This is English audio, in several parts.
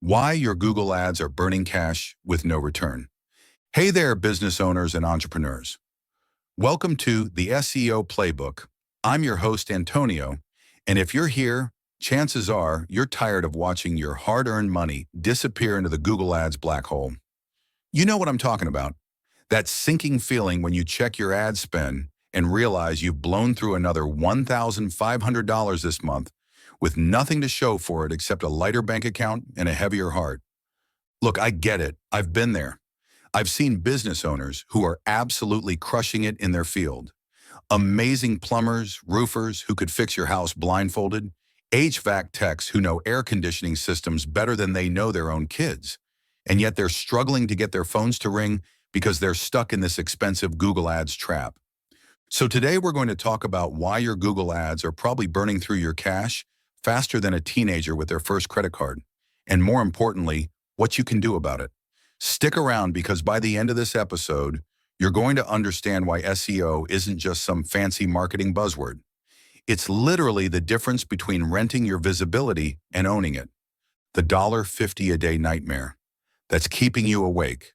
Why your Google ads are burning cash with no return. Hey there, business owners and entrepreneurs. Welcome to the SEO Playbook. I'm your host, Antonio, and if you're here, chances are you're tired of watching your hard-earned money disappear into the Google Ads black hole. You know what I'm talking about. That sinking feeling when you check your ad spend and realize you've blown through another $1,500 this month with nothing to show for it except a lighter bank account and a heavier heart. Look, I get it. I've been there. I've seen business owners who are absolutely crushing it in their field. Amazing plumbers, roofers who could fix your house blindfolded, HVAC techs who know air conditioning systems better than they know their own kids. And yet they're struggling to get their phones to ring because they're stuck in this expensive Google Ads trap. So today we're going to talk about why your Google Ads are probably burning through your cash faster than a teenager with their first credit card. And more importantly, what you can do about it. Stick around because by the end of this episode, you're going to understand why SEO isn't just some fancy marketing buzzword. It's literally the difference between renting your visibility and owning it. The $50 a day nightmare that's keeping you awake.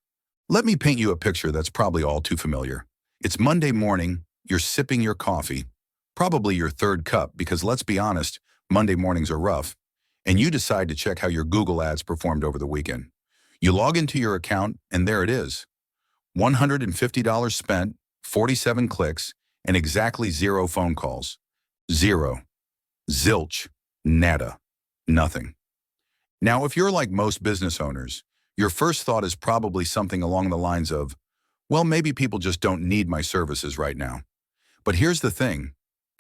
Let me paint you a picture that's probably all too familiar. It's Monday morning, you're sipping your coffee, probably your third cup because let's be honest, Monday mornings are rough, and you decide to check how your Google Ads performed over the weekend. You log into your account, and there it is. $150 spent, 47 clicks, and exactly 0 phone calls. Zero. Zilch. Nada. Nothing. Now, if you're like most business owners, your first thought is probably something along the lines of, well, maybe people just don't need my services right now. But here's the thing,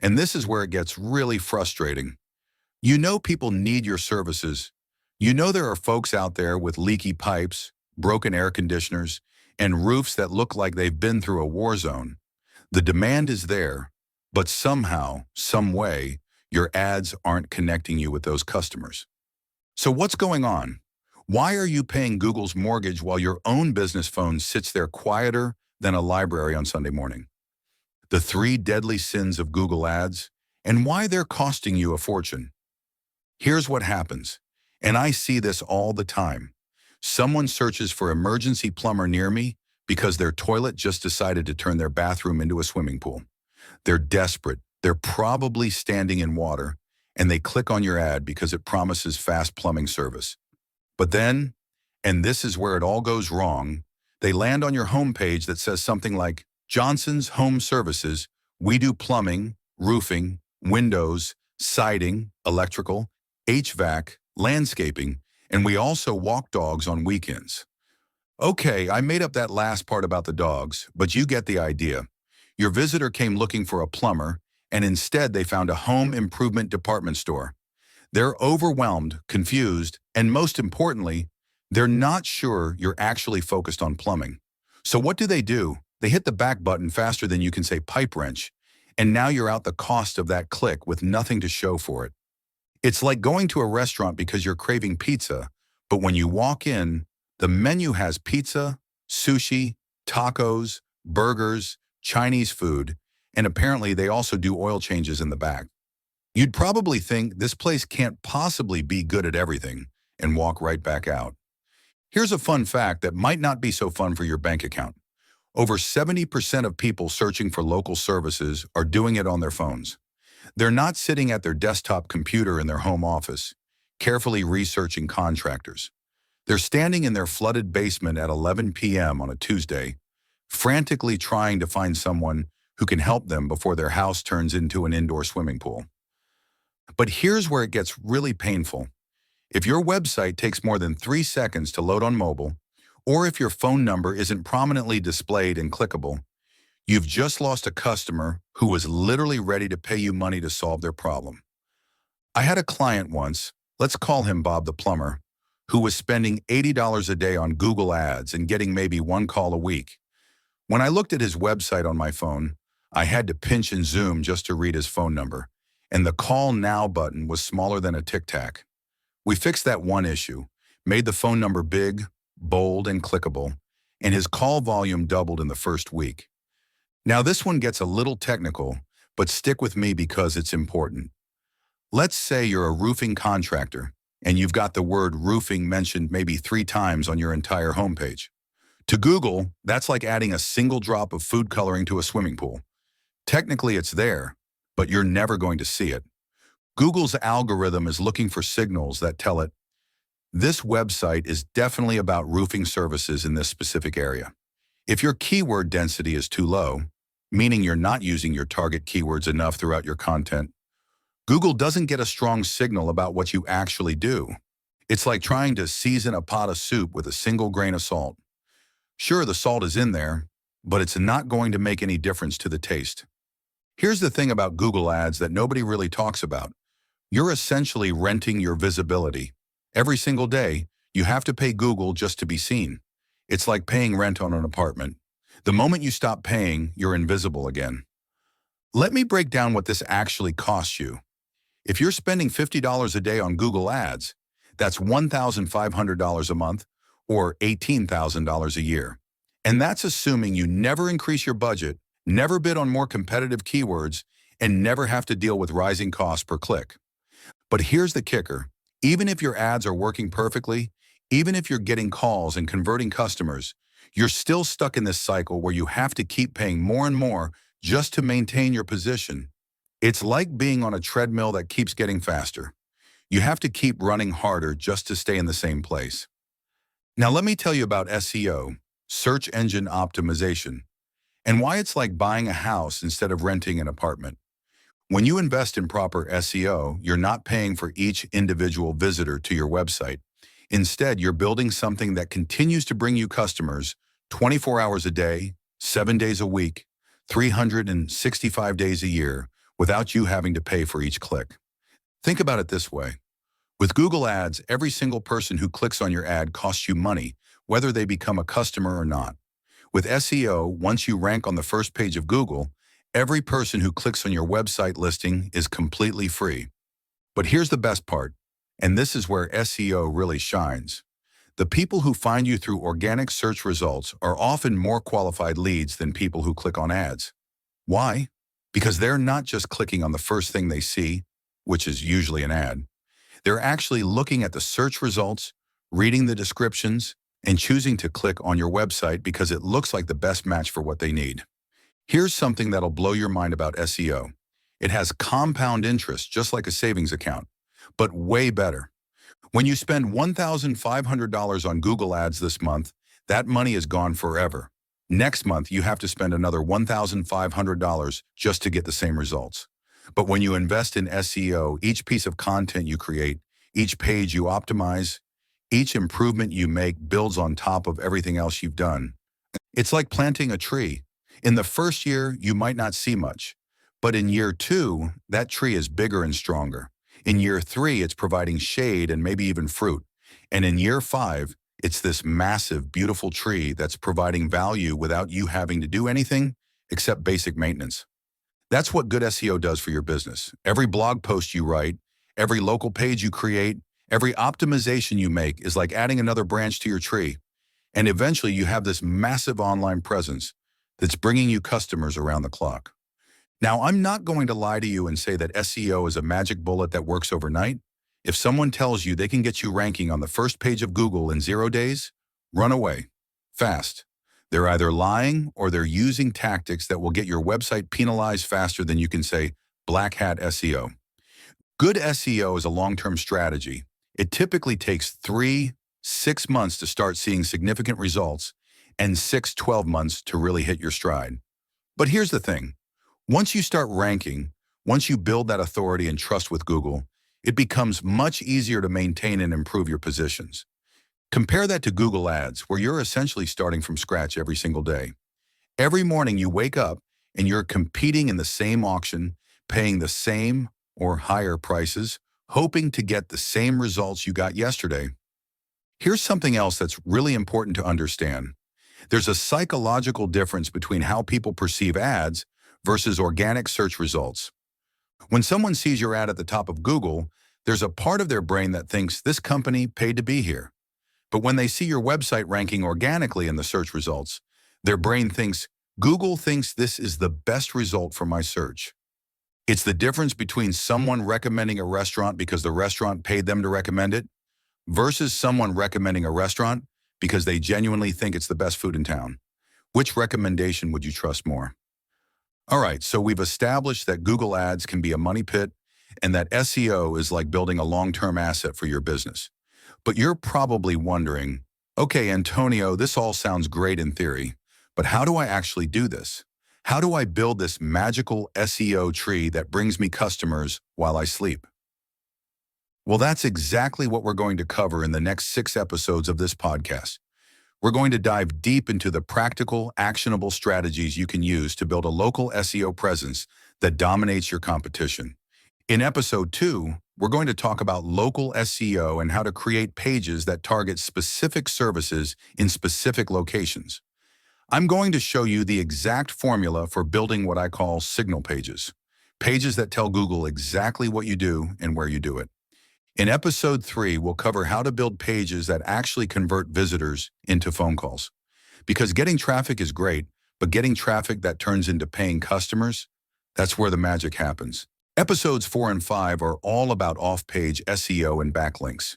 and this is where it gets really frustrating. You know people need your services. You know there are folks out there with leaky pipes, broken air conditioners, and roofs that look like they've been through a war zone. The demand is there, but somehow, some way, your ads aren't connecting you with those customers. So what's going on? Why are you paying Google's mortgage while your own business phone sits there quieter than a library on Sunday morning? The 3 deadly sins of Google Ads and why they're costing you a fortune. Here's what happens, and I see this all the time. Someone searches for emergency plumber near me because their toilet just decided to turn their bathroom into a swimming pool. They're desperate, they're probably standing in water, and they click on your ad because it promises fast plumbing service. But then, and this is where it all goes wrong, they land on your homepage that says something like, Johnson's Home Services, we do plumbing, roofing, windows, siding, electrical, HVAC, landscaping, and we also walk dogs on weekends. Okay, I made up that last part about the dogs, but you get the idea. Your visitor came looking for a plumber, and instead they found a home improvement department store. They're overwhelmed, confused, and most importantly, they're not sure you're actually focused on plumbing. So what do? They hit the back button faster than you can say pipe wrench, and now you're out the cost of that click with nothing to show for it. It's like going to a restaurant because you're craving pizza, but when you walk in, the menu has pizza, sushi, tacos, burgers, Chinese food, and apparently they also do oil changes in the back. You'd probably think this place can't possibly be good at everything and walk right back out. Here's a fun fact that might not be so fun for your bank account. Over 70% of people searching for local services are doing it on their phones. They're not sitting at their desktop computer in their home office, carefully researching contractors. They're standing in their flooded basement at 11 p.m. on a Tuesday, frantically trying to find someone who can help them before their house turns into an indoor swimming pool. But here's where it gets really painful. If your website takes more than 3 seconds to load on mobile, or if your phone number isn't prominently displayed and clickable, you've just lost a customer who was literally ready to pay you money to solve their problem. I had a client once, let's call him Bob the plumber, who was spending $80 a day on Google Ads and getting maybe 1 call a week. When I looked at his website on my phone, I had to pinch and zoom just to read his phone number, and the Call Now button was smaller than a Tic Tac. We fixed that one issue, made the phone number big, bold, and clickable, and his call volume doubled in the first week. Now this one gets a little technical, but stick with me because it's important. Let's say you're a roofing contractor and you've got the word roofing mentioned maybe 3 times on your entire homepage. To Google, that's like adding a single drop of food coloring to a swimming pool. Technically, it's there, but you're never going to see it. Google's algorithm is looking for signals that tell it, this website is definitely about roofing services in this specific area. If your keyword density is too low, meaning you're not using your target keywords enough throughout your content, Google doesn't get a strong signal about what you actually do. It's like trying to season a pot of soup with a single grain of salt. Sure, the salt is in there, but it's not going to make any difference to the taste. Here's the thing about Google Ads that nobody really talks about. You're essentially renting your visibility. Every single day, you have to pay Google just to be seen. It's like paying rent on an apartment. The moment you stop paying, you're invisible again. Let me break down what this actually costs you. If you're spending $50 a day on Google Ads, that's $1,500 a month or $18,000 a year. And that's assuming you never increase your budget, never bid on more competitive keywords, and never have to deal with rising costs per click. But here's the kicker. Even if your ads are working perfectly, even if you're getting calls and converting customers, you're still stuck in this cycle where you have to keep paying more and more just to maintain your position. It's like being on a treadmill that keeps getting faster. You have to keep running harder just to stay in the same place. Now let me tell you about SEO, search engine optimization, and why it's like buying a house instead of renting an apartment. When you invest in proper SEO, you're not paying for each individual visitor to your website. Instead, you're building something that continues to bring you customers 24 hours a day, 7 days a week, 365 days a year, without you having to pay for each click. Think about it this way. With Google Ads, every single person who clicks on your ad costs you money, whether they become a customer or not. With SEO, once you rank on the first page of Google, every person who clicks on your website listing is completely free. But here's the best part, and this is where SEO really shines. The people who find you through organic search results are often more qualified leads than people who click on ads. Why? Because they're not just clicking on the first thing they see, which is usually an ad. They're actually looking at the search results, reading the descriptions, and choosing to click on your website because it looks like the best match for what they need. Here's something that'll blow your mind about SEO. It has compound interest, just like a savings account, but way better. When you spend $1,500 on Google Ads this month, that money is gone forever. Next month, you have to spend another $1,500 just to get the same results. But when you invest in SEO, each piece of content you create, each page you optimize, each improvement you make builds on top of everything else you've done. It's like planting a tree. In the first year, you might not see much, but in year 2, that tree is bigger and stronger. In year 3, it's providing shade and maybe even fruit. And in year 5, it's this massive, beautiful tree that's providing value without you having to do anything except basic maintenance. That's what good SEO does for your business. Every blog post you write, every local page you create, every optimization you make is like adding another branch to your tree. And eventually you have this massive online presence that's bringing you customers around the clock. Now, I'm not going to lie to you and say that SEO is a magic bullet that works overnight. If someone tells you they can get you ranking on the first page of Google in 0 days, run away, fast. They're either lying or they're using tactics that will get your website penalized faster than you can say, black hat SEO. Good SEO is a long-term strategy. It typically takes 3-6 months to start seeing significant results and 6-12 months to really hit your stride. But here's the thing. Once you start ranking, once you build that authority and trust with Google, it becomes much easier to maintain and improve your positions. Compare that to Google Ads, where you're essentially starting from scratch every single day. Every morning you wake up and you're competing in the same auction, paying the same or higher prices, hoping to get the same results you got yesterday. Here's something else that's really important to understand. There's a psychological difference between how people perceive ads versus organic search results. When someone sees your ad at the top of Google, there's a part of their brain that thinks this company paid to be here. But when they see your website ranking organically in the search results, their brain thinks, Google thinks this is the best result for my search. It's the difference between someone recommending a restaurant because the restaurant paid them to recommend it versus someone recommending a restaurant because they genuinely think it's the best food in town. Which recommendation would you trust more? All right, so we've established that Google Ads can be a money pit and that SEO is like building a long-term asset for your business. But you're probably wondering, okay, Antonio, this all sounds great in theory, but how do I actually do this? How do I build this magical SEO tree that brings me customers while I sleep? Well, that's exactly what we're going to cover in the next 6 episodes of this podcast. We're going to dive deep into the practical, actionable strategies you can use to build a local SEO presence that dominates your competition. In episode 2, we're going to talk about local SEO and how to create pages that target specific services in specific locations. I'm going to show you the exact formula for building what I call signal pages, pages that tell Google exactly what you do and where you do it. In episode 3, we'll cover how to build pages that actually convert visitors into phone calls. Because getting traffic is great, but getting traffic that turns into paying customers, that's where the magic happens. Episodes 4 and 5 are all about off-page SEO and backlinks,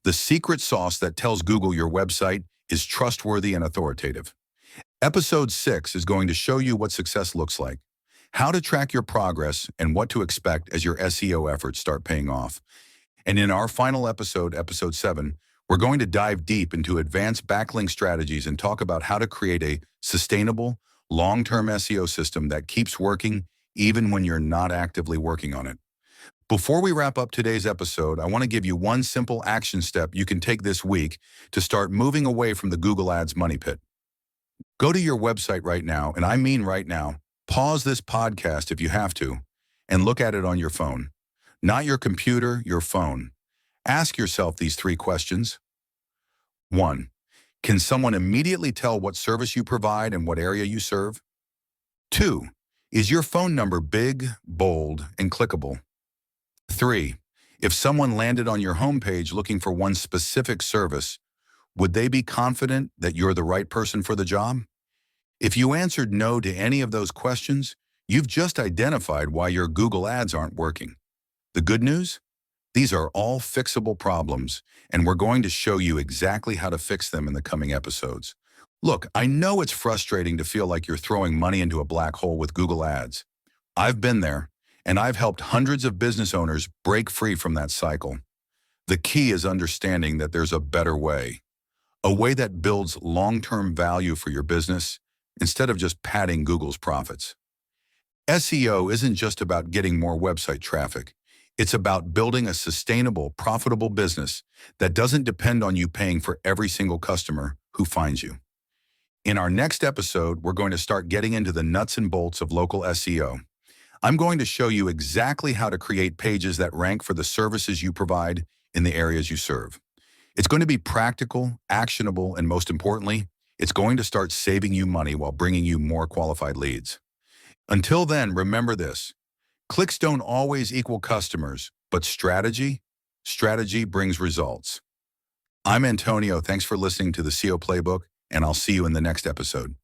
the secret sauce that tells Google your website is trustworthy and authoritative. Episode 6 is going to show you what success looks like, how to track your progress, and what to expect as your SEO efforts start paying off. And in our final episode, episode 7, we're going to dive deep into advanced backlink strategies and talk about how to create a sustainable, long-term SEO system that keeps working even when you're not actively working on it. Before we wrap up today's episode, I want to give you one simple action step you can take this week to start moving away from the Google Ads money pit. Go to your website right now, and I mean right now, pause this podcast if you have to, and look at it on your phone. Not your computer, your phone. Ask yourself these 3 questions. 1. Can someone immediately tell what service you provide and what area you serve? 2. Is your phone number big, bold, and clickable? 3. If someone landed on your homepage looking for one specific service, would they be confident that you're the right person for the job? If you answered no to any of those questions, you've just identified why your Google Ads aren't working. The good news? These are all fixable problems, and we're going to show you exactly how to fix them in the coming episodes. Look, I know it's frustrating to feel like you're throwing money into a black hole with Google Ads. I've been there, and I've helped hundreds of business owners break free from that cycle. The key is understanding that there's a better way, a way that builds long-term value for your business instead of just padding Google's profits. SEO isn't just about getting more website traffic. It's about building a sustainable, profitable business that doesn't depend on you paying for every single customer who finds you. In our next episode, we're going to start getting into the nuts and bolts of local SEO. I'm going to show you exactly how to create pages that rank for the services you provide in the areas you serve. It's going to be practical, actionable, and most importantly, it's going to start saving you money while bringing you more qualified leads. Until then, remember this. Clicks don't always equal customers, but strategy brings results. I'm Antonio. Thanks for listening to the SEO Playbook, and I'll see you in the next episode.